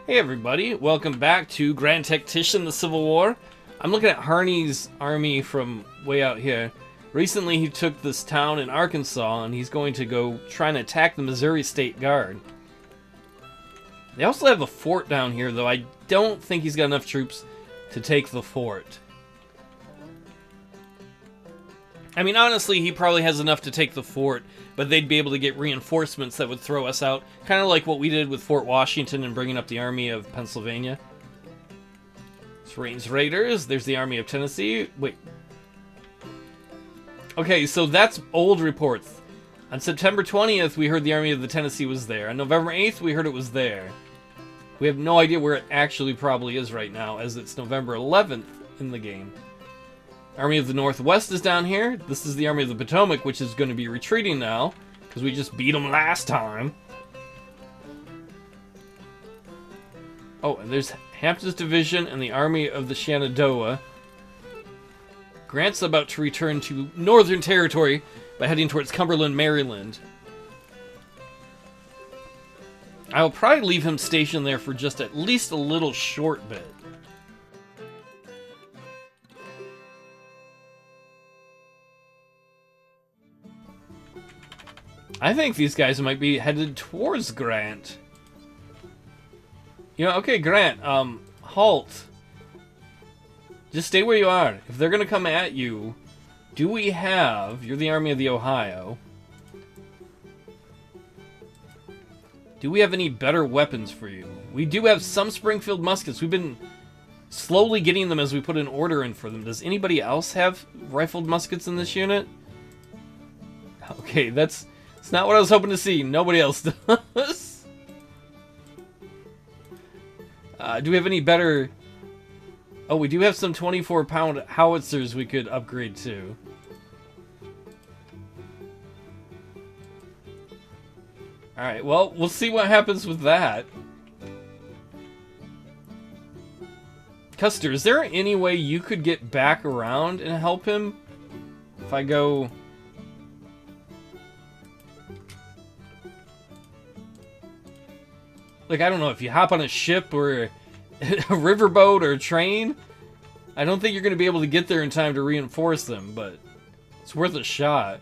Hey everybody, welcome back to Grand Tactician, the Civil War. I'm looking at Harney's army from way out here. Recently he took this town in Arkansas and he's going to go try and attack the Missouri State Guard. They also have a fort down here, though I don't think he's got enough troops to take the fort. I mean, honestly, he probably has enough to take the fort, but they'd be able to get reinforcements that would throw us out. Kind of like what we did with Fort Washington and bringing up the Army of Pennsylvania. It's Rains Raiders. There's the Army of Tennessee. Wait. Okay, so that's old reports. On September 20th, we heard the Army of the Tennessee was there. On November 8th, we heard it was there. We have no idea where it actually probably is right now, as it's November 11th in the game. Army of the Northwest is down here. This is the Army of the Potomac, which is going to be retreating now, because we just beat them last time. Oh, and there's Hampton's Division and the Army of the Shenandoah. Grant's about to return to Northern Territory by heading towards Cumberland, Maryland. I'll probably leave him stationed there for just at least a little short bit. I think these guys might be headed towards Grant. You know, okay, Grant, halt. Just stay where you are. If they're gonna come at you, do we have... You're the Army of the Ohio. Do we have any better weapons for you? We do have some Springfield muskets. We've been slowly getting them as we put an order in for them. Does anybody else have rifled muskets in this unit? Okay, that's not what I was hoping to see. Nobody else does. Do we have any better... Oh, we do have some 24-pound howitzers we could upgrade to. Alright, well, we'll see what happens with that. Custer, is there any way you could get back around and help him? If I go... Like, I don't know, if you hop on a ship or a riverboat or a train, I don't think you're going to be able to get there in time to reinforce them, but it's worth a shot.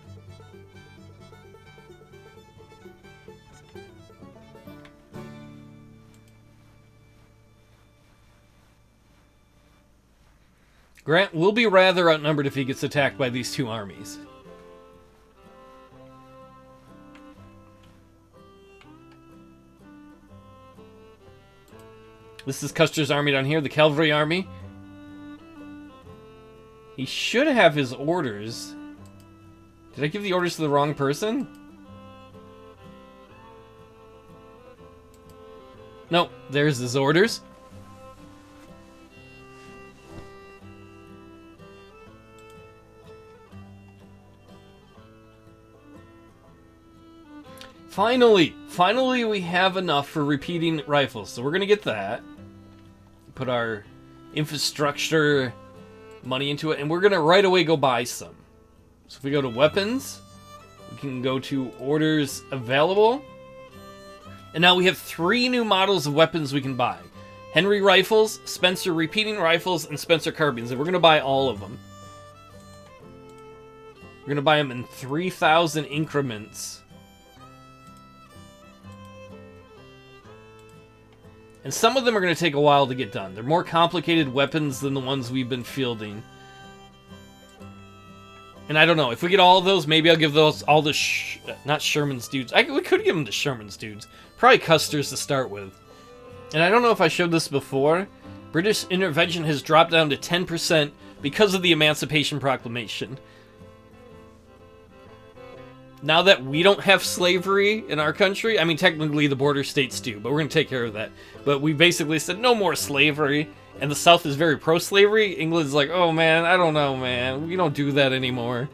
Grant will be rather outnumbered if he gets attacked by these two armies. This is Custer's army down here, the cavalry army. He should have his orders. Did I give the orders to the wrong person? Nope, there's his orders. Finally we have enough for repeating rifles, so we're gonna get that. Put our infrastructure money into it, and we're gonna right away go buy some. So if we go to weapons, we can go to orders available, and now we have 3 new models of weapons we can buy. Henry rifles, Spencer repeating rifles, and Spencer carbines, and we're gonna buy all of them. We're gonna buy them in 3,000 increments. And some of them are going to take a while to get done. They're more complicated weapons than the ones we've been fielding. And I don't know, if we get all of those, maybe I'll give those all to not Sherman's dudes. We could give them to Sherman's dudes. Probably Custer's to start with. And I don't know if I showed this before. British intervention has dropped down to 10% because of the Emancipation Proclamation. Now that we don't have slavery in our country, I mean, technically the border states do, but we're going to take care of that. But we basically said no more slavery, and the South is very pro-slavery. England's like, oh man, I don't know, man. We don't do that anymore.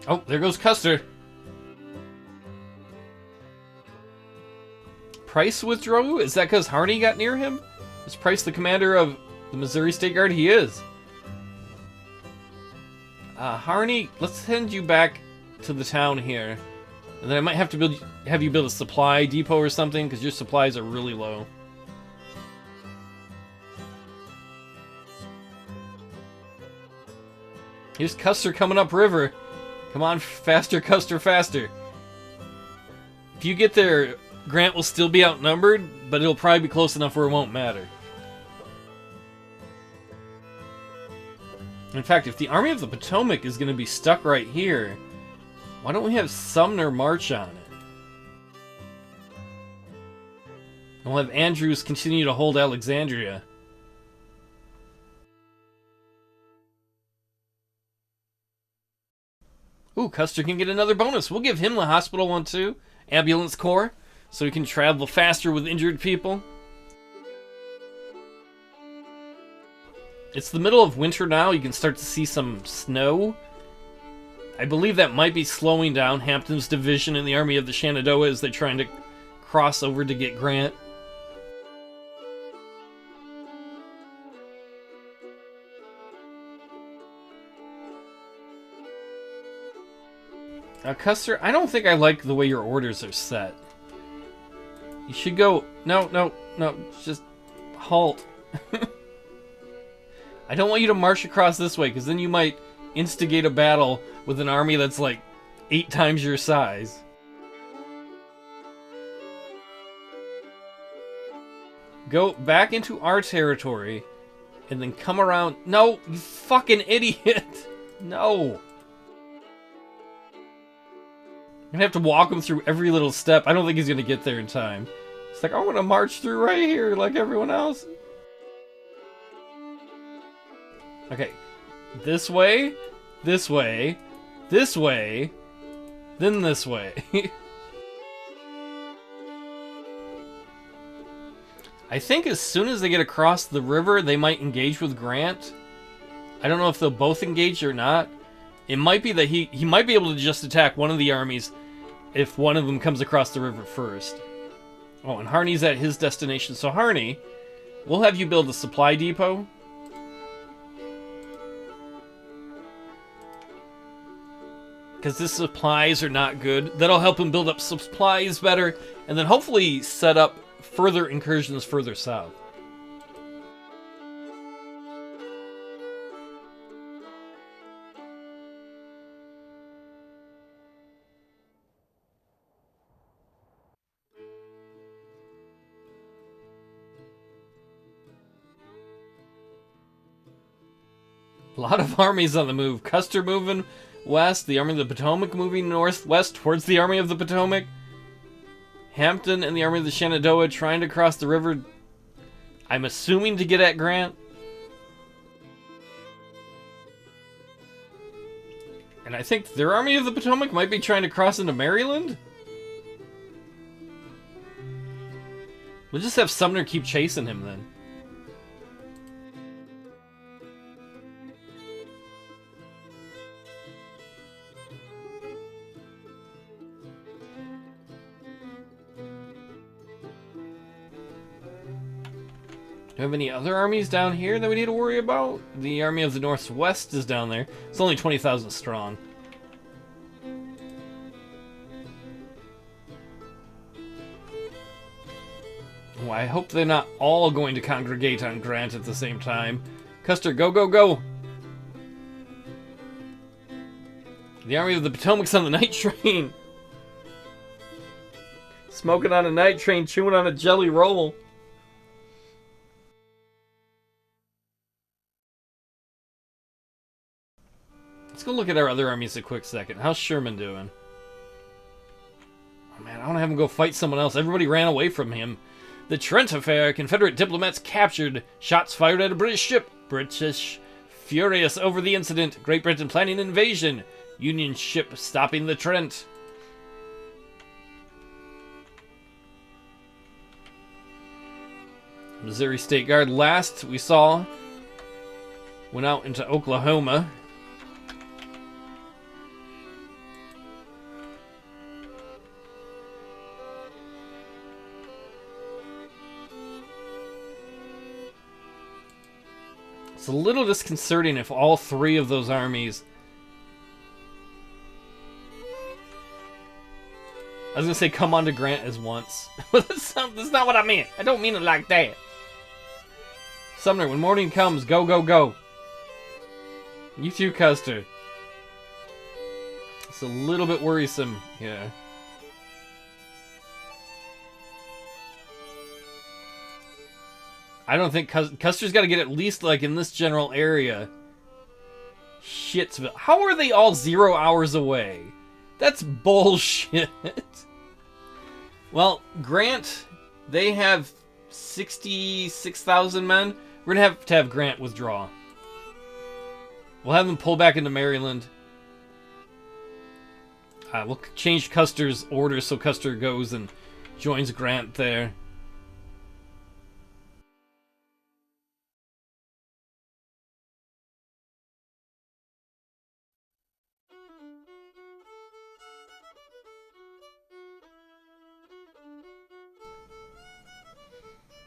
Oh, there goes Custer. Price withdrew? Is that because Harney got near him? Is Price the commander of the Missouri State Guard? He is. Harney, let's send you back to the town here. And then I might have to have you build a supply depot or something, because your supplies are really low. Here's Custer coming up river. Come on, faster, Custer, faster. If you get there, Grant will still be outnumbered, but it'll probably be close enough where it won't matter. In fact, if the Army of the Potomac is going to be stuck right here, why don't we have Sumner march on it? And we'll have Andrews continue to hold Alexandria. Ooh, Custer can get another bonus. We'll give him the hospital one too. Ambulance Corps, so he can travel faster with injured people. It's the middle of winter now. You can start to see some snow. I believe that might be slowing down Hampton's division in the Army of the Shenandoah as they're trying to cross over to get Grant. Now, Custer, I don't think I like the way your orders are set. You should go... No, just halt. I don't want you to march across this way, because then you might instigate a battle with an army that's like 8 times your size. Go back into our territory, and then come around... No, you fucking idiot! No! I'm gonna have to walk him through every little step. I don't think he's gonna get there in time. It's like, I want to march through right here like everyone else. Okay. This way, this way, this way, then this way. I think as soon as they get across the river, they might engage with Grant. I don't know if they'll both engage or not. It might be that he might be able to just attack one of the armies if one of them comes across the river first. Oh, and Harney's at his destination. So Harney, we'll have you build a supply depot. Because his supplies are not good. That'll help him build up supplies better. And then hopefully set up further incursions further south. A lot of armies on the move. Custer moving west, the Army of the Potomac moving northwest towards the Army of the Potomac. Hampton and the Army of the Shenandoah trying to cross the river, I'm assuming to get at Grant. And I think their Army of the Potomac might be trying to cross into Maryland. We'll just have Sumner keep chasing him then. Do we have any other armies down here that we need to worry about? The Army of the Northwest is down there. It's only 20,000 strong. Well, I hope they're not all going to congregate on Grant at the same time. Custer, go, go, go! The Army of the Potomac's on the night train! Smoking on a night train, chewing on a jelly roll. Let's go look at our other armies a quick second. How's Sherman doing? Oh man, I want to have him go fight someone else. Everybody ran away from him. The Trent affair. Confederate diplomats captured. Shots fired at a British ship. British furious over the incident. Great Britain planning invasion. Union ship stopping the Trent. Missouri State Guard last we saw went out into Oklahoma. It's a little disconcerting if all 3 of those armies was gonna say come on to Grant as once. That's not what I meant. I don't mean it like that. Sumner, when morning comes, go, go, go. You too, Custer. It's a little bit worrisome here. I don't think Custer's got to get at least like in this general area. Shitsville. How are they all 0 hours away? That's bullshit. Well, Grant, they have 66,000 men. We're going to have Grant withdraw. We'll have them pull back into Maryland. We'll change Custer's orders so Custer goes and joins Grant there.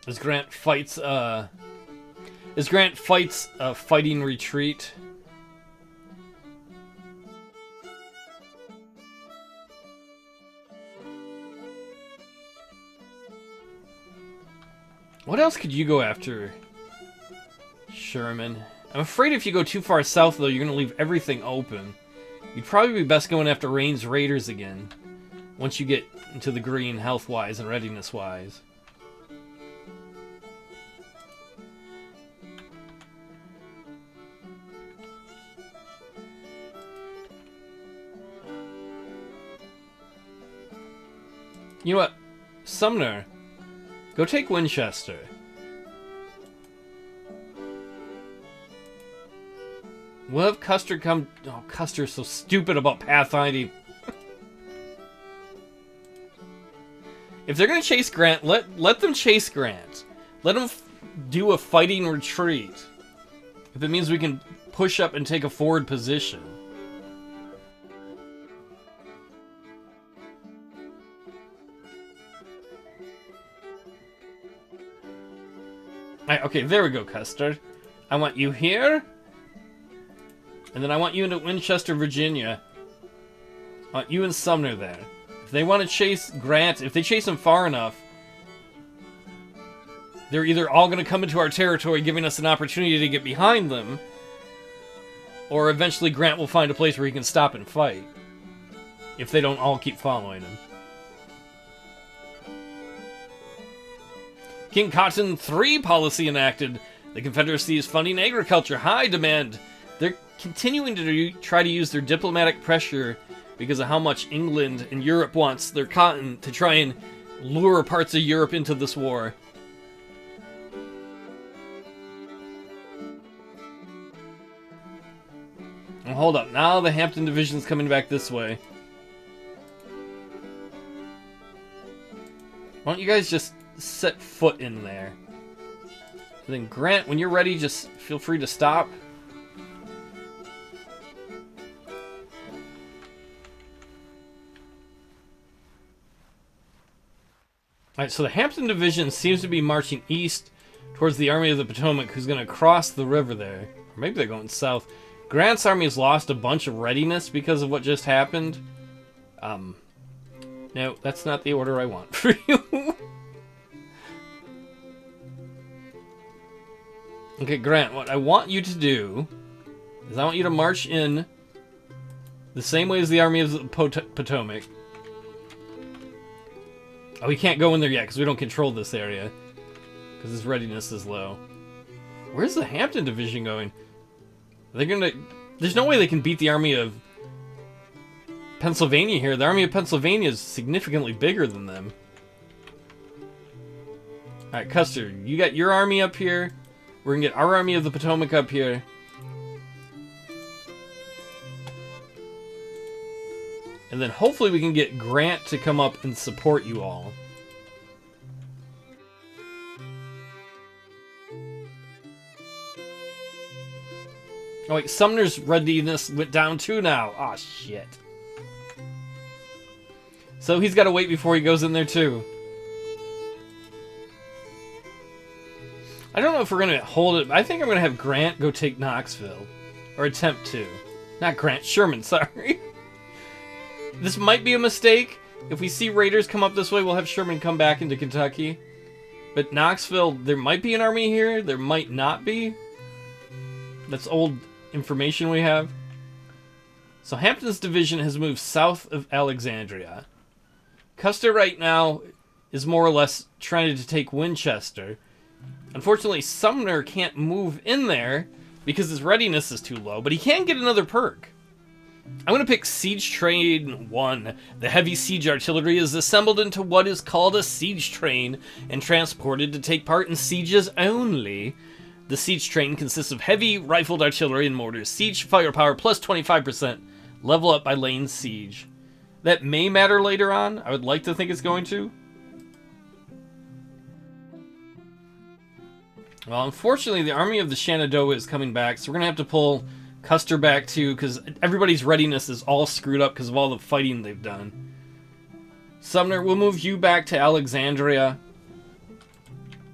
As Grant fights a fighting retreat. What else could you go after, Sherman? I'm afraid if you go too far south, though, you're going to leave everything open. You'd probably be best going after Rain's Raiders again, once you get into the green health-wise and readiness-wise. You know what? Sumner, go take Winchester. We'll have Custer come... Oh, Custer's so stupid about pathfinding. If they're going to chase Grant, let them chase Grant. Let them do a fighting retreat. If it means we can push up and take a forward position. Okay, there we go, Custer. I want you here. And then I want you into Winchester, Virginia. I want you and Sumner there. If they want to chase Grant, if they chase him far enough, they're either all going to come into our territory, giving us an opportunity to get behind them, or eventually Grant will find a place where he can stop and fight. If they don't all keep following him. King Cotton III policy enacted. The Confederacy is funding agriculture. High demand. They're continuing to try to use their diplomatic pressure because of how much England and Europe wants their cotton to try and lure parts of Europe into this war. Well, hold up. Now the Hampton Division's coming back this way. Why don't you guys just set foot in there? And then Grant, when you're ready, just feel free to stop. Alright, so the Hampton Division seems to be marching east towards the Army of the Potomac, who's going to cross the river there. Or maybe they're going south. Grant's army has lost a bunch of readiness because of what just happened. No, that's not the order I want for you. Okay, Grant, what I want you to do is I want you to march in the same way as the Army of the Potomac. Oh, we can't go in there yet because we don't control this area. Because his readiness is low. Where's the Hampton Division going? Are they gonna... There's no way they can beat the Army of Pennsylvania here. The Army of Pennsylvania is significantly bigger than them. Alright, Custer, you got your army up here. We're gonna get our Army of the Potomac up here. And then hopefully we can get Grant to come up and support you all. Oh wait, Sumner's readiness went down too now. Aw, shit. So he's got to wait before he goes in there too. I don't know if we're going to hold it. I think I'm going to have Grant go take Knoxville. Or attempt to. Not Grant, Sherman, sorry. This might be a mistake, If we see raiders come up this way, we'll have Sherman come back into Kentucky. But Knoxville, there might be an army here. There might not be. That's old information we have. So Hampton's division has moved south of Alexandria. Custer right now is more or less trying to take Winchester. Unfortunately, Sumner can't move in there because his readiness is too low, but he can get another perk. I'm going to pick Siege Train 1. The heavy siege artillery is assembled into what is called a siege train and transported to take part in sieges only. The siege train consists of heavy rifled artillery and mortars. Siege firepower plus 25%. Level up by lane siege. That may matter later on. I would like to think it's going to. Well, unfortunately, the army of the Shenandoah is coming back, so we're going to have to pull Custer back too, because everybody's readiness is all screwed up because of all the fighting they've done. Sumner, we'll move you back to Alexandria.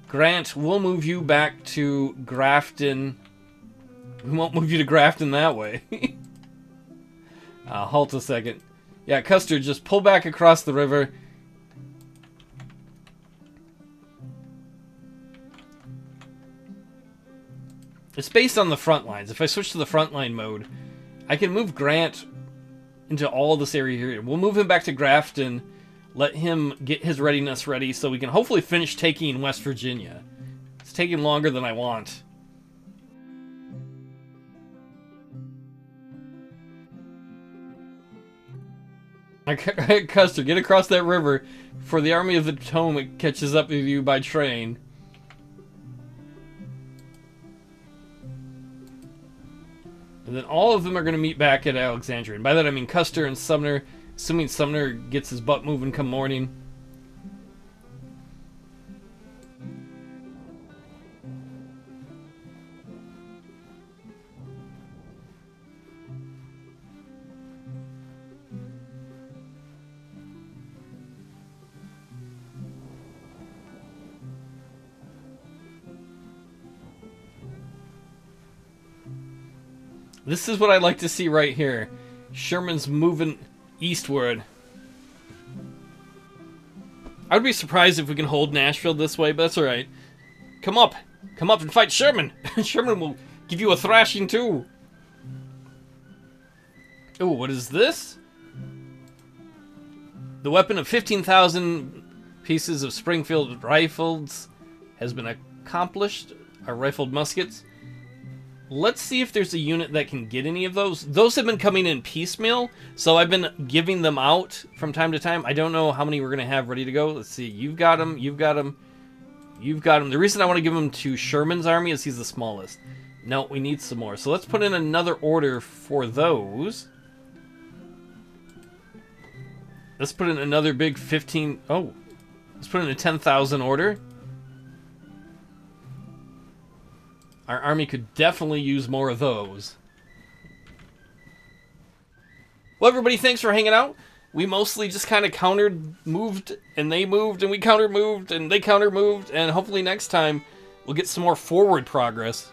Grant, we'll move you back to Grafton. We won't move you to Grafton that way. Halt a second. Yeah, Custer, just pull back across the river. It's based on the front lines. If I switch to the frontline mode, I can move Grant into all this area here. We'll move him back to Grafton, let him get his readiness ready so we can hopefully finish taking West Virginia. It's taking longer than I want. Custer, get across that river before the Army of the Potomac catches up with you by train. And then all of them are going to meet back at Alexandria. And by that I mean Custer and Sumner, assuming Sumner gets his butt moving come morning. This is what I'd like to see right here. Sherman's moving eastward. I would be surprised if we can hold Nashville this way, but that's alright. Come up! Come up and fight Sherman! Sherman will give you a thrashing too! Oh, what is this? The weapon of 15,000 pieces of Springfield rifles has been accomplished. Our rifled muskets. Let's see if there's a unit that can get any of those. Those have been coming in piecemeal, so I've been giving them out from time to time. I don't know how many we're going to have ready to go. Let's see. You've got them. You've got them. You've got them. The reason I want to give them to Sherman's army is he's the smallest. No, we need some more. So let's put in another order for those. Let's put in another big 15... Oh. Let's put in a 10,000 order. Our army could definitely use more of those. Well, everybody, thanks for hanging out. We mostly just kind of countered, moved, and they moved, and we counter-moved, and they counter-moved, and hopefully next time we'll get some more forward progress.